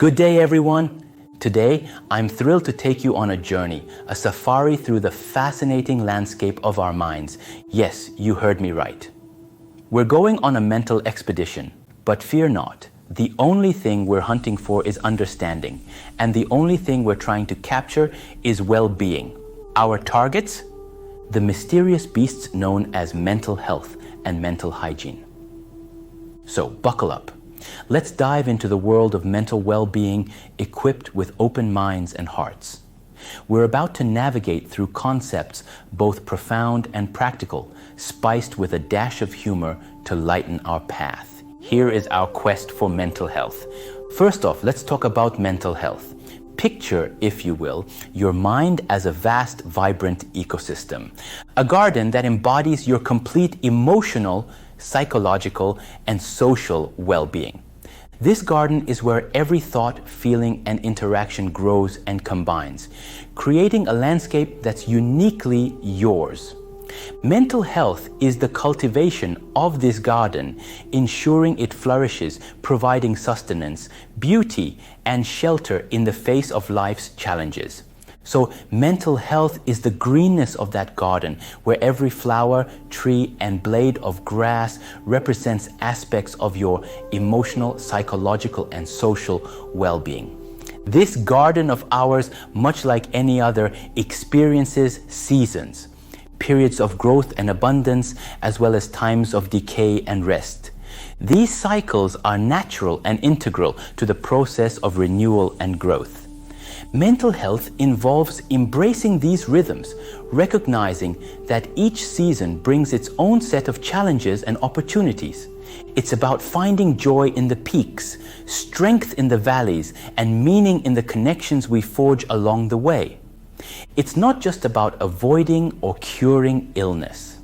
Good day, everyone. Today, I'm thrilled to take you on a journey, a safari through the fascinating landscape of our minds. Yes, you heard me right. We're going on a mental expedition, but fear not. The only thing we're hunting for is understanding, and the only thing we're trying to capture is well-being. Our targets? The mysterious beasts known as mental health and mental hygiene. So, buckle up. Let's dive into the world of mental well-being equipped with open minds and hearts. We're about to navigate through concepts both profound and practical, spiced with a dash of humor to lighten our path. Here is our quest for mental health. First off, let's talk about mental health. Picture, if you will, your mind as a vast, vibrant ecosystem. A garden that embodies your complete emotional, psychological, and social well-being. This garden is where every thought, feeling, and interaction grows and combines, creating a landscape that's uniquely yours. Mental health is the cultivation of this garden, ensuring it flourishes, providing sustenance, beauty, and shelter in the face of life's challenges. So mental health is the greenness of that garden, where every flower, tree, and blade of grass represents aspects of your emotional, psychological, and social well-being. This garden of ours, much like any other, experiences seasons, periods of growth and abundance, as well as times of decay and rest. These cycles are natural and integral to the process of renewal and growth. Mental health involves embracing these rhythms, recognizing that each season brings its own set of challenges and opportunities. It's about finding joy in the peaks, strength in the valleys, and meaning in the connections we forge along the way. It's not just about avoiding or curing illness,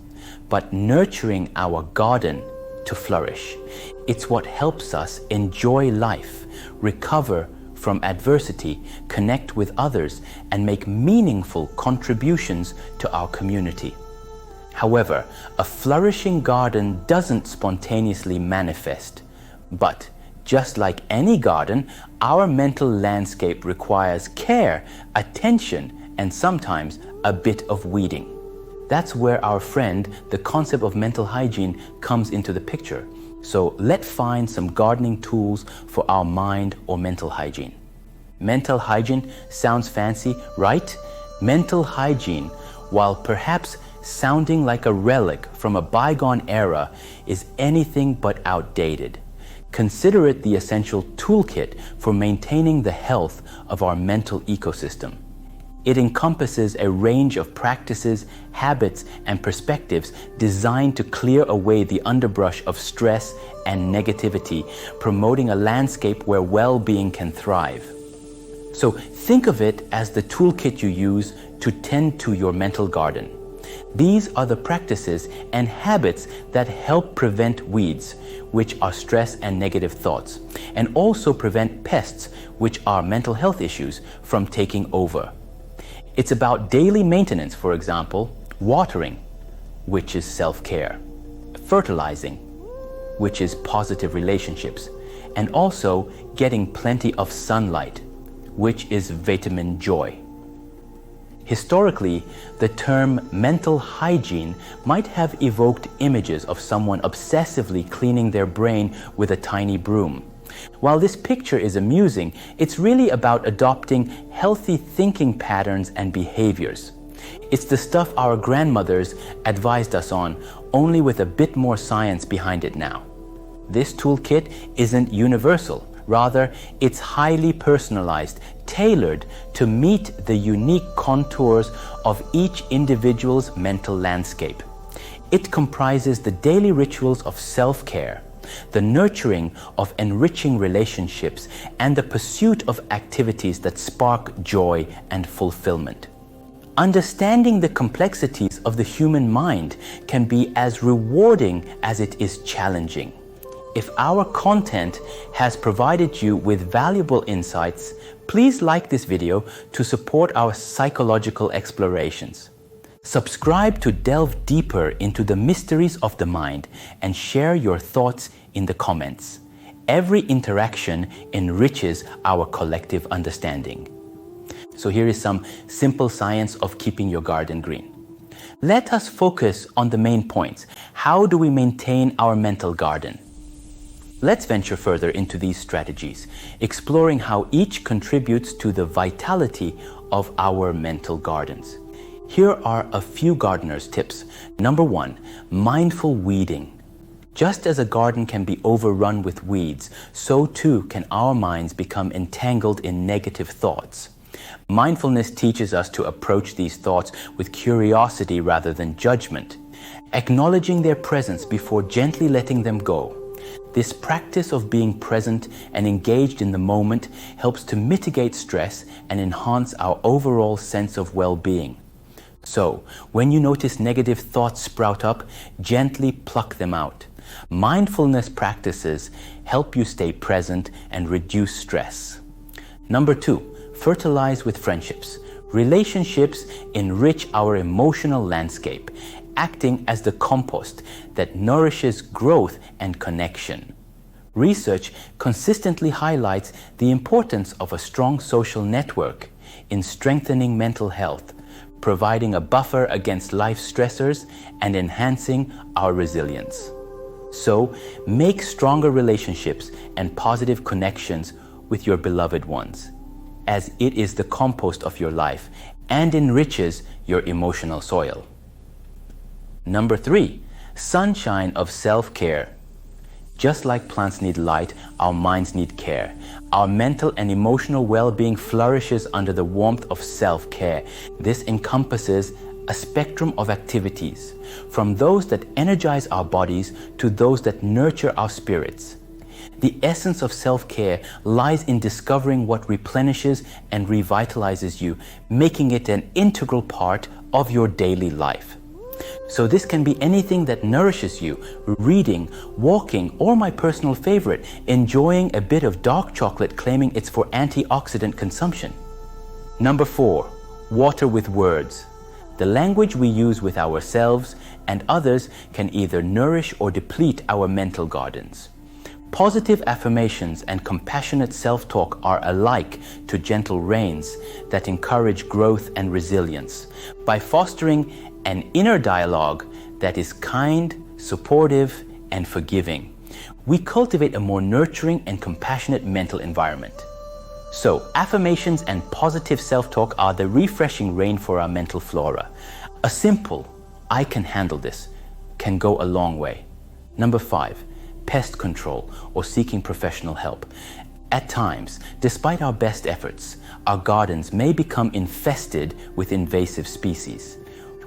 but nurturing our garden to flourish. It's what helps us enjoy life, recover from adversity, connect with others, and make meaningful contributions to our community. However, a flourishing garden doesn't spontaneously manifest. But, just like any garden, our mental landscape requires care, attention, and sometimes a bit of weeding. That's where our friend, the concept of mental hygiene, comes into the picture. So let's find some gardening tools for our mind or mental hygiene. Mental hygiene sounds fancy, right? Mental hygiene, while perhaps sounding like a relic from a bygone era, is anything but outdated. Consider it the essential toolkit for maintaining the health of our mental ecosystem. It encompasses a range of practices, habits, and perspectives designed to clear away the underbrush of stress and negativity, promoting a landscape where well-being can thrive. So think of it as the toolkit you use to tend to your mental garden. These are the practices and habits that help prevent weeds, which are stress and negative thoughts, and also prevent pests, which are mental health issues, from taking over. It's about daily maintenance, for example, watering, which is self-care, fertilizing, which is positive relationships, and also getting plenty of sunlight, which is vitamin joy. Historically, the term mental hygiene might have evoked images of someone obsessively cleaning their brain with a tiny broom. While this picture is amusing, it's really about adopting healthy thinking patterns and behaviors. It's the stuff our grandmothers advised us on, only with a bit more science behind it now. This toolkit isn't universal. Rather, it's highly personalized, tailored to meet the unique contours of each individual's mental landscape. It comprises the daily rituals of self-care, the nurturing of enriching relationships, and the pursuit of activities that spark joy and fulfillment. Understanding the complexities of the human mind can be as rewarding as it is challenging. If our content has provided you with valuable insights, please like this video to support our psychological explorations. Subscribe to delve deeper into the mysteries of the mind and share your thoughts in the comments. Every interaction enriches our collective understanding. So here is some simple science of keeping your garden green. Let us focus on the main points. How do we maintain our mental garden? Let's venture further into these strategies, exploring how each contributes to the vitality of our mental gardens. Here are a few gardeners' tips. Number 1, mindful weeding. Just as a garden can be overrun with weeds, so too can our minds become entangled in negative thoughts. Mindfulness teaches us to approach these thoughts with curiosity rather than judgment, acknowledging their presence before gently letting them go. This practice of being present and engaged in the moment helps to mitigate stress and enhance our overall sense of well-being. So, when you notice negative thoughts sprout up, gently pluck them out. Mindfulness practices help you stay present and reduce stress. Number 2, fertilize with friendships. Relationships enrich our emotional landscape, acting as the compost that nourishes growth and connection. Research consistently highlights the importance of a strong social network in strengthening mental health, providing a buffer against life stressors and enhancing our resilience. So, make stronger relationships and positive connections with your beloved ones, as it is the compost of your life and enriches your emotional soil. Number 3, sunshine of self-care. Just like plants need light, our minds need care. Our mental and emotional well-being flourishes under the warmth of self-care. This encompasses a spectrum of activities, from those that energize our bodies to those that nurture our spirits. The essence of self-care lies in discovering what replenishes and revitalizes you, making it an integral part of your daily life. So this can be anything that nourishes you: reading, walking, or my personal favorite, enjoying a bit of dark chocolate claiming it's for antioxidant consumption. Number 4, water with words. The language we use with ourselves and others can either nourish or deplete our mental gardens. Positive affirmations and compassionate self-talk are alike to gentle rains that encourage growth and resilience. By fostering an inner dialogue that is kind, supportive, and forgiving, we cultivate a more nurturing and compassionate mental environment. So, affirmations and positive self-talk are the refreshing rain for our mental flora. A simple, "I can handle this," can go a long way. Number 5, pest control or seeking professional help. At times, despite our best efforts, our gardens may become infested with invasive species,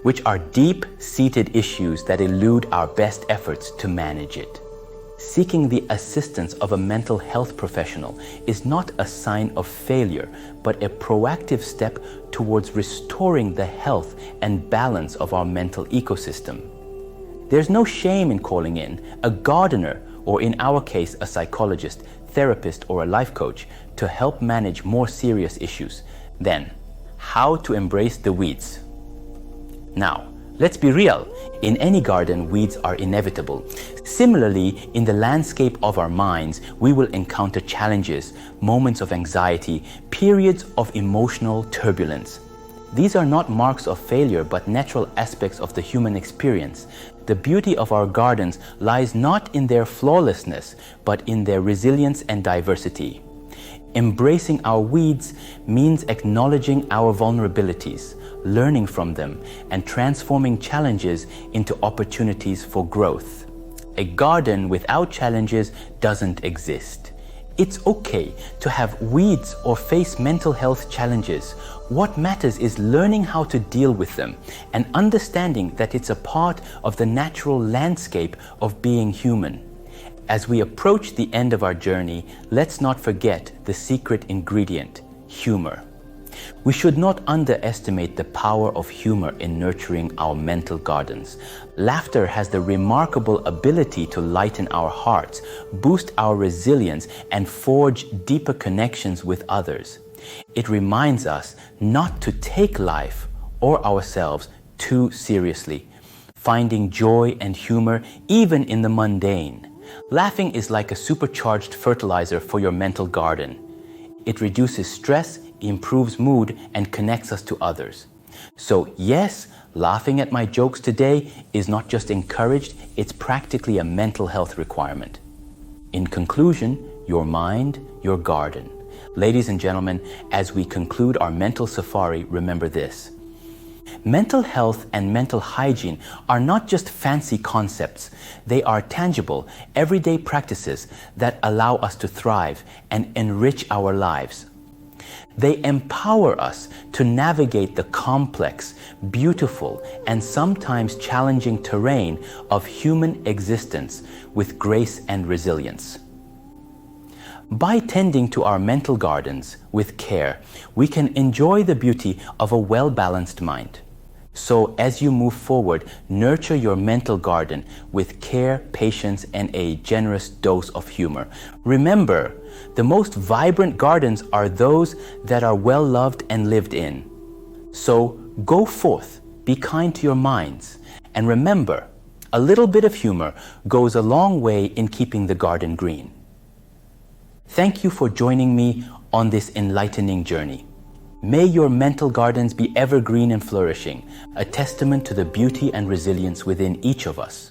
which are deep-seated issues that elude our best efforts to manage it. Seeking the assistance of a mental health professional is not a sign of failure, but a proactive step towards restoring the health and balance of our mental ecosystem. There's no shame in calling in a gardener, or in our case, a psychologist, therapist, or a life coach to help manage more serious issues. Then, how to embrace the weeds. Now, let's be real. In any garden, weeds are inevitable. Similarly, in the landscape of our minds, we will encounter challenges, moments of anxiety, periods of emotional turbulence. These are not marks of failure, but natural aspects of the human experience. The beauty of our gardens lies not in their flawlessness, but in their resilience and diversity. Embracing our weeds means acknowledging our vulnerabilities, learning from them, and transforming challenges into opportunities for growth. A garden without challenges doesn't exist. It's okay to have weeds or face mental health challenges. What matters is learning how to deal with them and understanding that it's a part of the natural landscape of being human. As we approach the end of our journey, let's not forget the secret ingredient: humor. We should not underestimate the power of humor in nurturing our mental gardens. Laughter has the remarkable ability to lighten our hearts, boost our resilience, and forge deeper connections with others. It reminds us not to take life or ourselves too seriously, finding joy and humor even in the mundane. Laughing is like a supercharged fertilizer for your mental garden. It reduces stress, improves mood, and connects us to others. So yes, laughing at my jokes today is not just encouraged, it's practically a mental health requirement. In conclusion, your mind, your garden. Ladies and gentlemen, as we conclude our mental safari, remember this. Mental health and mental hygiene are not just fancy concepts. They are tangible, everyday practices that allow us to thrive and enrich our lives. They empower us to navigate the complex, beautiful, and sometimes challenging terrain of human existence with grace and resilience. By tending to our mental gardens with care, we can enjoy the beauty of a well-balanced mind. So as you move forward, nurture your mental garden with care, patience, and a generous dose of humor. Remember, the most vibrant gardens are those that are well-loved and lived in. So go forth, be kind to your minds, and remember, a little bit of humor goes a long way in keeping the garden green. Thank you for joining me on this enlightening journey. May your mental gardens be evergreen and flourishing, a testament to the beauty and resilience within each of us.